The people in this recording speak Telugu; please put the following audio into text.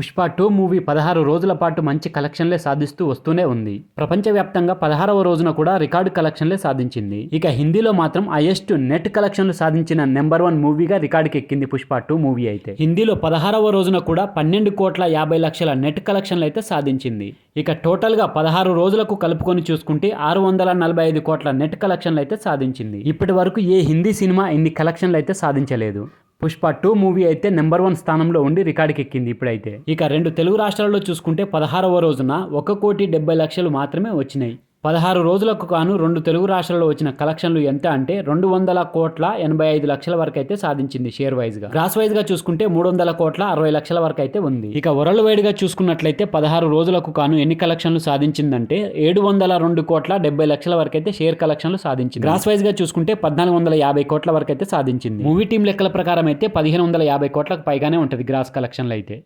పుష్ప 2 మూవీ 16 రోజుల పాటు మంచి కలెక్షన్లే సాధిస్తూ వస్తూనే ఉంది. ప్రపంచవ్యాప్తంగా 16వ రోజున కూడా రికార్డు కలెక్షన్లే సాధించింది. ఇక హిందీలో మాత్రం హైయెస్ట్ నెట్ కలెక్షన్లు సాధించిన నెంబర్ 1 మూవీగా రికార్డుకి ఎక్కింది పుష్ప 2 మూవీ అయితే. హిందీలో 16వ రోజున కూడా 12,50,00,000 నెట్ కలెక్షన్లు అయితే సాధించింది. ఇక టోటల్గా 16 రోజులకు కలుపుకొని చూసుకుంటే 645 కోట్ల నెట్ కలెక్షన్లు అయితే సాధించింది. ఇప్పటి వరకు ఏ హిందీ సినిమా ఇన్ని కలెక్షన్లు అయితే సాధించలేదు. పుష్ప 2 మూవీ అయితే నెంబర్ 1 స్థానంలో ఉండి రికార్డుకి ఎక్కింది ఇప్పుడైతే. ఇక 2 తెలుగు రాష్ట్రాల్లో చూసుకుంటే 16వ రోజున 1,70,00,000 మాత్రమే వచ్చినాయి. 16 రోజులకు గాను 2 తెలుగు రాష్ట్రాల్లో వచ్చిన కలెక్షన్లు ఎంత అంటే 200,85,00,000 వరకు అయితే సాధించింది షేర్ వైజ్ గా. గ్రాస్ వైజ్ గా చూసుకుంటే 300,60,00,000 వరకు అయితే ఉంది. ఇక వరల్డ్ వైడ్ గా చూసుకున్నట్లయితే 16 రోజులకు గాను ఎన్ని కలెక్షన్లు సాధించిందంటే 702,70,00,000 వరకు అయితే షేర్ కలెక్షన్లు సాధించింది. గ్రాస్ వైజ్ గా చూసుకుంటే 1,450 కోట్ల వరకు అయితే సాధించింది. మూవీ టీం లెక్కల ప్రకారం అయితే 1,550 కోట్లకు పైగానే ఉంటుంది గ్రాస్ కలెక్షన్లు అయితే.